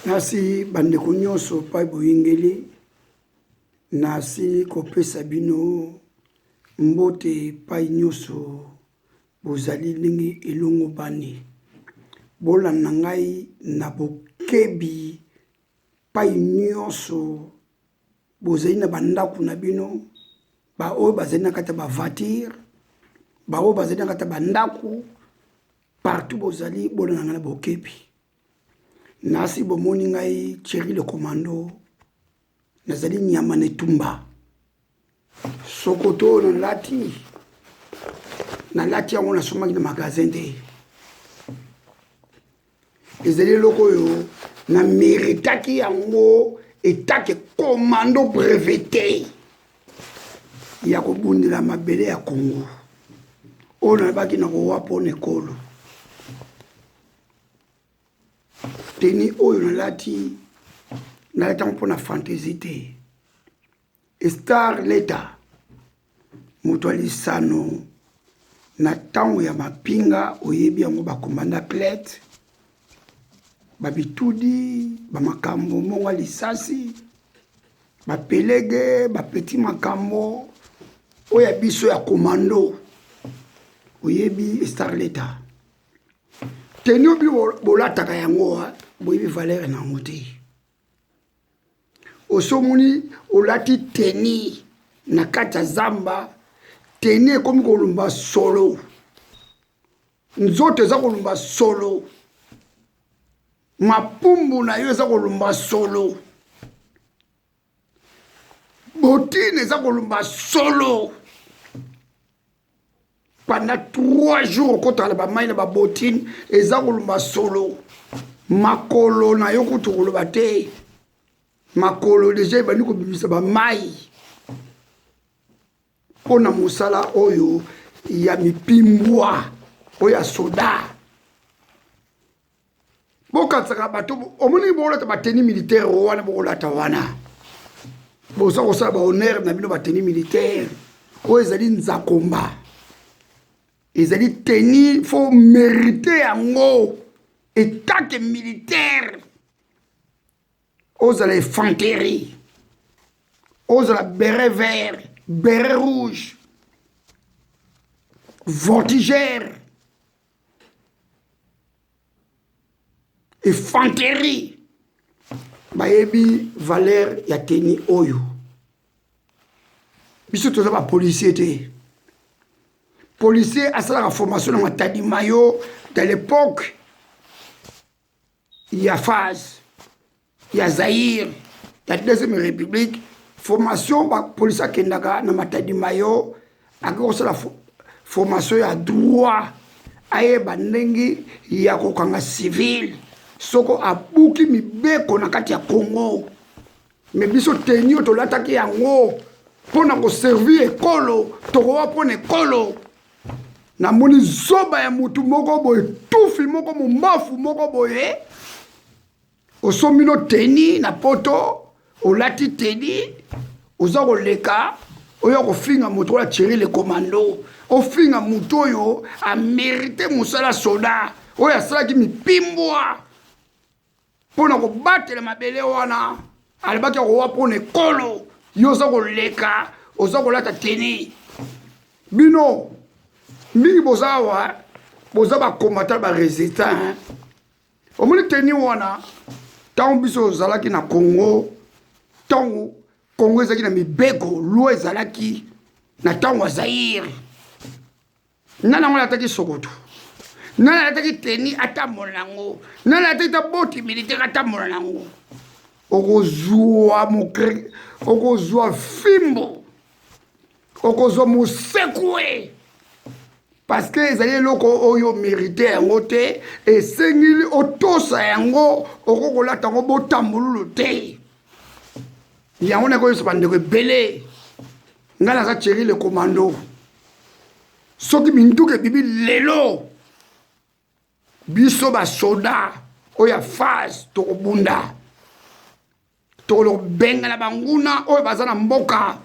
Nasi bandeko nyonso pa boyingeli nasi kopesa bino mbote pa nyonso bozali ndenge elongo bani bolanda ngai na bokebi pa nyonso bozali na bandako na bino ba oyo bazali na kati ba voiture ba oyo bazali na kati bandako partout bozali bolanda ngai na bokebi. Nasi bomoni ngai Thierry le commando nazali nyama netumba sokoto na lati yango nasomaki na magasin te ezali loko yo na méritaki yango etake commando breveté ya kobundela mabele ya Congo oyo nabaki na kowa pona ekolo teni oyo nalati yango na fantaisie te star leta moto alisano na ntango ya mapinga oyebi yango bakomanda plete babitudi bamakambo mongo lisasi bapelege bapeti makambo oyo ya biso ya komando oyebi star leta teni obi bolataka yango boyebi valeur na yango te osomoni olati teni na kati ya zamba teni ekomi kolumba solo nzoto eza kolumba solo mapumbu na yo eza kolumba solo botine eza kolumba solo pendant 3 jours okotala bamai na babotine eza kolumba solo makolo na yo kutu koloba te makolo deja ebandi kobimisa bamai mpona mosala oyo ya mipimbwa oyo ya soda bokatisaka bato omoni bokolata bateni militaire wana bokolata wana boza kosala bahonneur na bino bateni militaire oyo ezali nzakomba ezali teni fo mérite yango etake militaire ozala infanterie ozala béret vert béret rouge voltigeur infanterie bayebi valeur ya teni oyo biso toza bapolisier te policier asalaka formation na matadi mayo de l'époque ya phase ya Zaïre ya deuxième république formation ba police akendaka na matadi mayo akosala formation ya droit ayeba ndenge ya kokanga civil soko abuki mibeko na kati ya Congo mais biso tenio tolataki yango pona ko servir ekolo tokowa pona ekolo na moni zoba ya mutu moko boye tufi moko mumbafu moko boye osomino teni na poto olati teni oza koleka oyo kofinga moto oyo Thierry le commando ofinga moto oyo amérite mosala soda oyo asalaki mipimbwa mpona kobatela mabele wana alobaki akowa mpona ekolo yo oza koleka oza kolata teni bino mingi boza awa boza bakombatala baresultat omoni teni wana ntango biso ozalaki na Congo ntango Congo ezalaki na mibeko lwa ezalaki na ntango ya Zaïre nani yango alataki sokoto nani alataki teni atambola nango nani alataki ta boti militaire atambola nango okozwa fimbo okozwa mosekwe parce que ezali eloko oyo mérite yango te esengili otosa yango okokolata yango botambululu te yango nakoyebisa bandeko ebele ngai naza Thierry le commando soki minduka ebibi lelo biso basoda oyo ya phase tokobunda tokolobenga na banguna oyo baza na mboka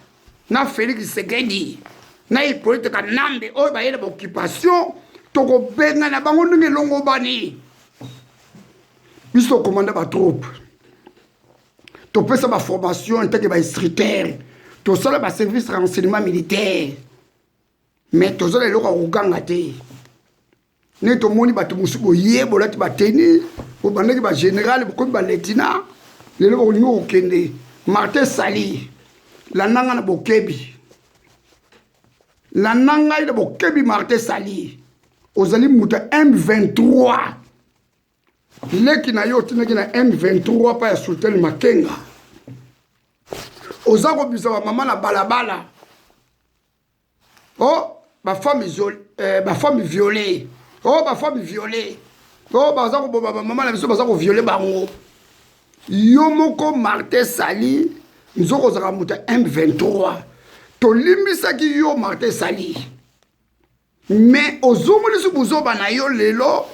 na Félix Tshisekedi na Hippolyte Kanambe oyo bayela ba occupation tokobenga na bango ndenge longo bani biso komanda ba troupe topesa ba formation tant que ba instructeur to sala ba service renseignement militaire mais to sala loko kuganga te ne to moni ba to musubo yebo lati ba teni bo bandaki ba général bo ko ba lieutenant le loko lingo okende Martin Sali la nanga na bokebi la nanga ida bokebi Martin Sali ozali muta M23 leki na yo tinaki na M23 pa ya Sultan Makenga ozako bisa ba mama na balabala oh ba femme violée oh ba femme violée oh ba zako ba mama na biso ba zako violer bango yo moko Martin Sali nzoko zaka muta M23 to limbisaki yo Martin Sali mais ozomoni su buzoba na yo lelo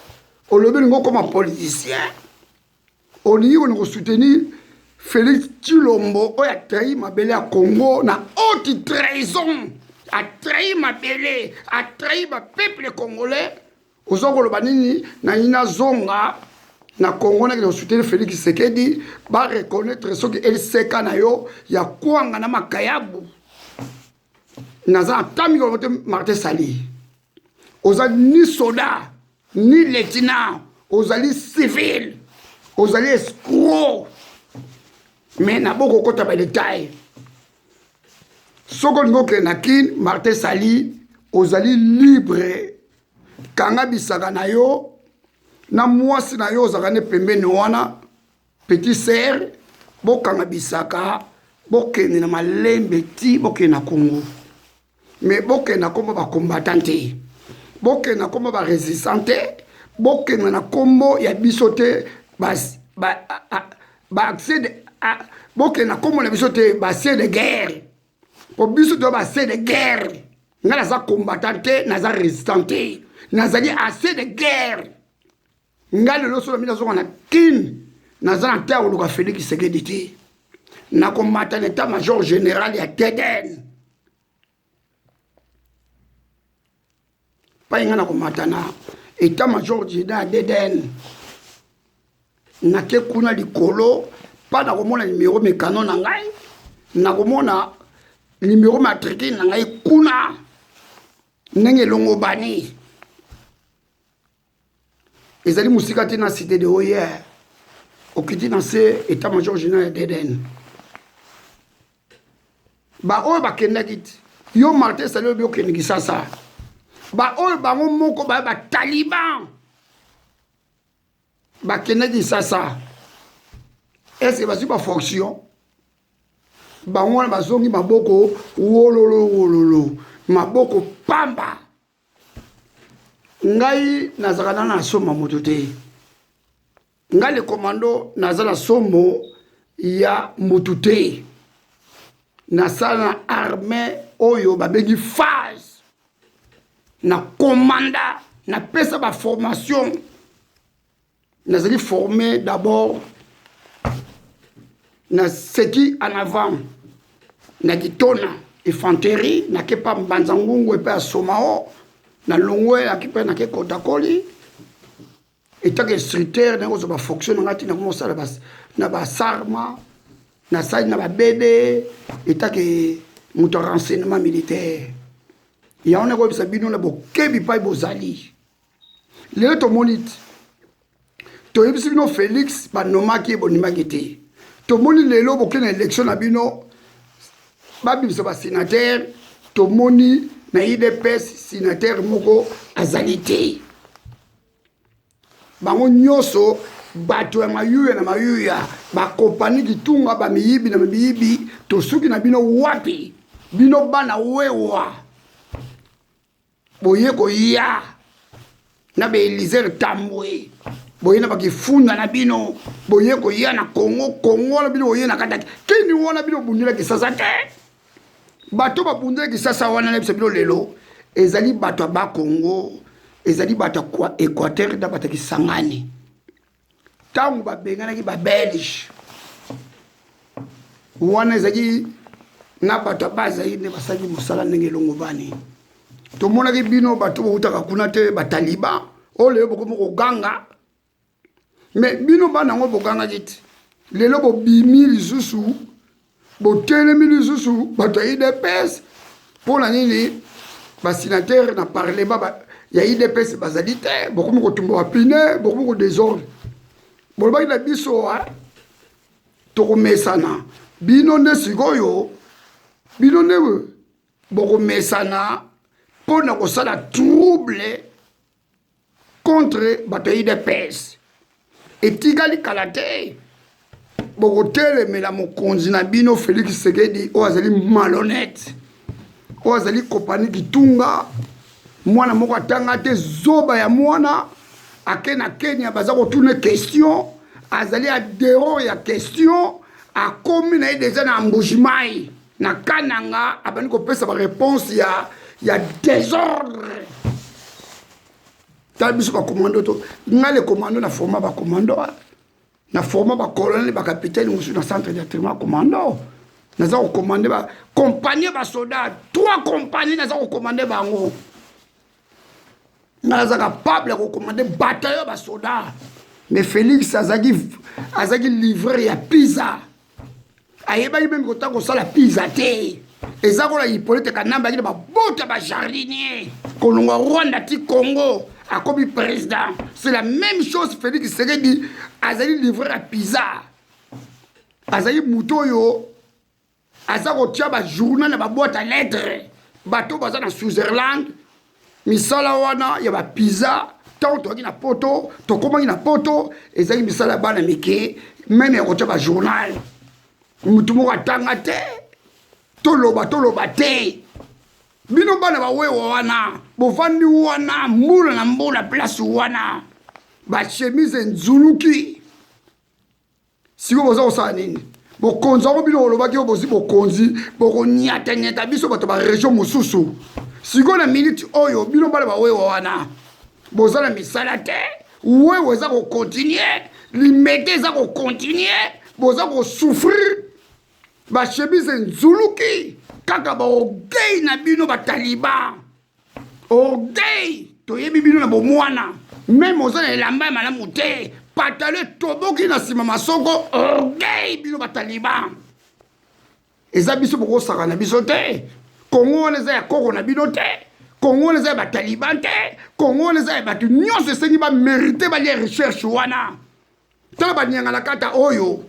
olobi ngo comme politicien oni ko soutenir Félix Tshilombo oya trahi mabele ya Congo na haute trahison a trahi mabele a trahi ba peuple congolais ozoko loba nini na ina zonga na Congo na ko soutenir Félix Tshisekedi ba reconnaître ce que LCK na yo ya kwanga na makayabu naza tami ko Martin Sali ozali ni soda ni lieutenant ozali civil ozali escroc mais na boko kota ba détail soko lingo ke na kin Martin Sali ozali libre kanga bisaka na yo na mwasi na yo ozakane pembeni wana petit sœur bokanga bisaka bokende na malembe ti bokende na Congo mais bokende na kombo ba combattant bokende na kombo ba résistant bokende na kombo ya bisote ba accès de bokende na kombo na bisote ba accès de guerre po bisote ba accès de guerre ngala za combattant na za résistant nazali assez de guerre ngale lo solo mina zo na kin naza na terre luka Félix Tshisekedi te na combattant état major général ya Teden pa ingana komatana état major général Teden na ke kuna likolo pa na komona numéro mécano na ngai na komona numéro matricule na ngai kuna ndenge longo bani ezali musika te na cité de Oyer okiti na se état major général d'Eden ba oyo bakendaki ti yo Martin Sali oyo okendaki sasa ba oyo bango moko ba taliban bakendaki sasa est-ce que bazwi ba fonction bango wana bazongi maboko wololo maboko pamba ngai nazaka na soma moto te ngai le commando nazala somo ya moto te nasala armée oyo babengi phase na commanda na pesa ba formation nazali formé d'abord na seki en avant na kitona infanterie na kepa mbanzangungu epe ya somao na longwe na kipe na ke kotakoli etake instructeur na ko ba fonction ngati na ko sala bas na ba sarma na sali na ba bébé etake moto renseignement militaire ya on ko bisa bino na bokebi pa bozali le to monite to yebisi bino Félix ba nomaki bonimaki te to moni lelo bokena élection na bino ba bimisa ba sénateur to moni na IDPS sénateur moko azalité bango nyoso bato ya mayuya na mayuya ba kompani kitunga ba miyibi na miyibi to suki na bino wapi bino bana wewa boye ko ya na be Elizer Tambwe boye na bakifunda na bino boye ko ya na Congo na bino boye na kataki kini wana bino bundila kisasa te bato babundela kisasa wana na bino lelo ezali bato ba Congo ezali bato kwa Équateur da bato kisangani tangu babengana ki ba Belge wana ezali na bato baza ine basali musala ndenge longo bani to mona ki bino bato utaka kuna te ba Taliban ole boko moko ganga mais bino bana ngo boganga jiti lelo bobimi lisusu botelemi lisusu bato ya idps mpona nini basénatere na parlement ya idps bazali te bokomi kotumba bapine bokomi kodésordre bolobaki na biso tokomesana bino nde sikoyo bino nde bokomesana mpona kosala trouble contre bato ya idps etikali kala te bokotelemela mokonzi na bino Félix Tshisekedi oyo azali malhonnête oyo azali kopani kitunga mwana moko atanga te zoba ya mwana ake na Kenya baza kotuna question azali adero ya question akomi na ye deja na ambujimai na kananga abandi kopesa baréponse ya désordre tala biso bakomando to nga le commando na forma bakomando na forma bacolonel bakapitaine mosusu na centre d'entraînement commando naza kocommande bacompagnie basoda 3 compagnie naza kocommande bango nga naza capable ya kocommande bataillon basoda mais Félix azaki livreur ya pizza ayebaki meme kotanga kosala pizza te eza kola Hippolyte Kanamba akili babota bajardinier kolongwa Rwanda ti Congo akomi président c'est la même chose. Félix Tshisekedi azali livreur à pizza azali muto oyo aza kotia bajournal na baboîte à lettres bato baza na Switzerland misala wana ya bapizza ntango toyaki na poto tokomaki na poto ezali misala ya bana mike meme ya kotia bajournal mutu moko atanga te toloba te bino bana bawewa wana bovandi wana mbula na mbula place wana bachemise nzuluki siko boza kosala nini bokonzi yango bino olobaki bozi bokonzi bokonyatanyata biso bato baregion mosusu siko na minute oyo bino bana bawewa wana boza na misala te wewe eza kokontinue limete eza kokontinue boza kosouffrir bachemise nzuluki kaka baorgueil na bino bataliban orgueil toyebi bino na bomwana meme oza na elamba ya malamu te patalo etoboki na nsima masoko orgueil bino bataliban eza biso bokosaka na biso te kongo wana eza ya koko na bino te kongo wana eza ya bataliban te kongo wana eza ya bato nyonso esengi bamerite balia recherche wana tala banyangala kata oyo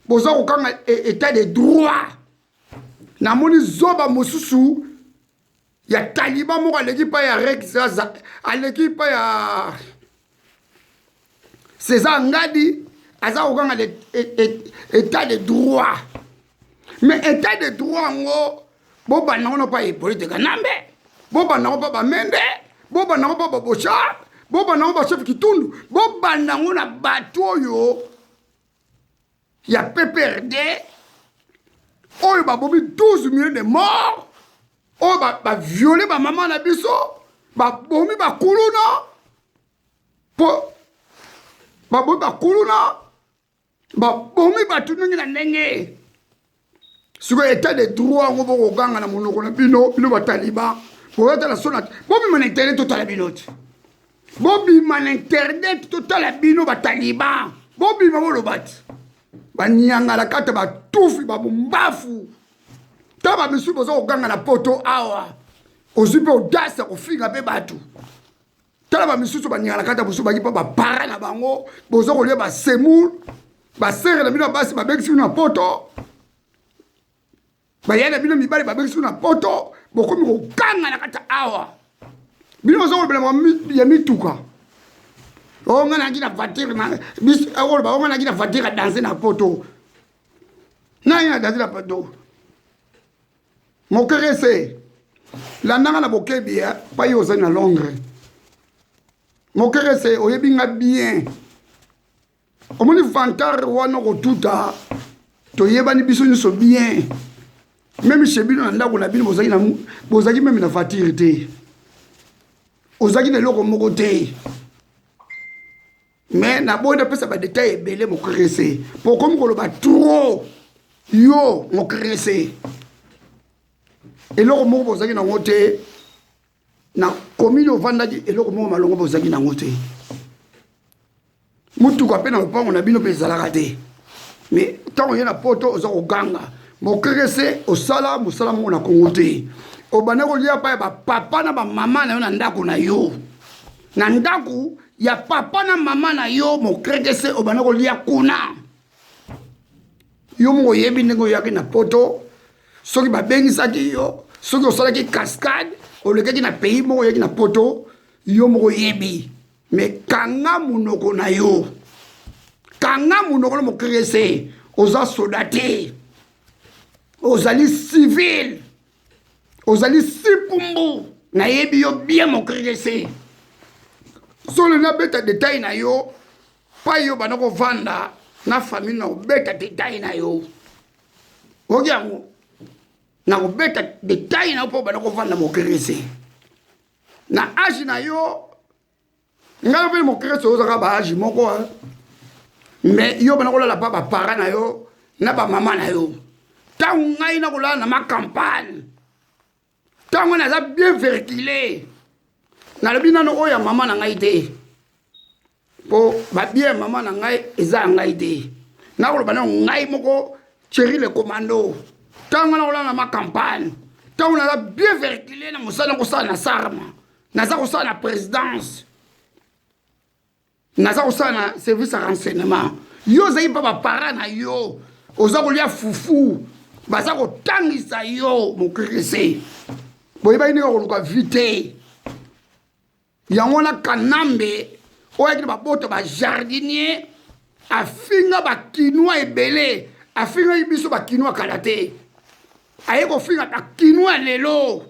boza kokanga état de droit namoni zoba mosusu ya taliban moko aleki pa ya Rex aleki pa ya César Ngadi aza kokanga état de droit mais état de droit ngo bobanda ngo pa Hippolyte Kanambe bobanda ngo pa Bamende bobanda ngo pa Babocha bobanda ngo pa Chef Kitundu bobanda ngo na bato oyo ya PPRD oyo babomi 12 millions de morts oyo baviole bamama na biso babomi bakuluna po babomi bakuluna babomi bato ndenge na ndenge sikoyo état de droit ngo bokoganga na monoko na bino bataliban boyotala sona bobima na internet totala bino te bobima na internet totala bino bataliban bobima boloba te banyangala kata batufi babombafu ta bamisusu boza koganga na poto awa ozwi mpe odasi ya kofinga mpe bato tala bamisusu banyangala kata mosusu baki mpe bapara na bango boza kolia basemoule basere na bino ya basi babekisi bino na poto bayai na bino mibali babekisi bino na poto bokomi koganga na kata awa bino boza kolobela ya mituka onga nangi na voiture na bis akoloba onga nangi na voiture a danser na poto nani na danser na poto mokerese landanga na bokebi pa yo ozali na Londres mokerese oyebi nga bien omoni vantare wana kotuta toyebani biso nyonso bien meme chez bino na ndako na bino bozalaki meme na voiture te ozalaki na eloko moko te mais na boy pesa ba détail ebele mokerese po komi koloba trop yo mokerese eloko moko bozalaki nango te na komini ovandaki eloko moko malongo bozalaki nango te mutuka mpe na lopango na bino mpe ezalaka te mais tant y a poto oza koganga mokerese osala mosala moko na kongo te obanda kolia pa ya bapapa na bamama na yo na ndako na yo na ndako ya papa na mama na yo mokerese obanda kolia kuna yo moko oyebi ndenge oyaki na poto soki babengisaki yo soki osalaki cascade olekaki na pays moko oyaki na poto yo moko oyebi mais kanga munoko na yo kanga munoko na mokerese oza soda te ozali civil ozali sipumbu nayebi yo bien mokerese solo nabeta detail na yo pa yo bana kovanda na famille na kobeta detail na yo oki yango na kobeta detail na yo mpo bana kovanda mokerese na age na yo ngai mpe mokerese ozaka baage moko mais yo bana kolala pa bapara na yo na bamama na yo ntango ngai na kolala na macampagne ntango naza bien vercule nalobi nano oyo ya mama na ngai te mpo babie ya mama na ngai eza ya ngai te nakoloba nano ngai moko Thierry le commando ntango na kolala na macampagne ntango naza bien vercule na mosala kosala na sarma naza kosala na présidence naza kosala na service ya renseignement yo ozali mpa bapara na yo oza kolia fufu baza kotangisa yo mokerese boyebaki ndenge koluka vi te yango wana kanambe oyaki na baboto bajardinier afinga bakinois ebele afingaki biso bakinois kala te aye kofinga bakinois lelo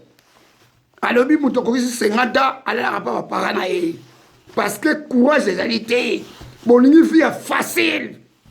alobi moto okokisi sengata alalaka mpa bapara na ye parce que courage ezali te bolingi vi ya facile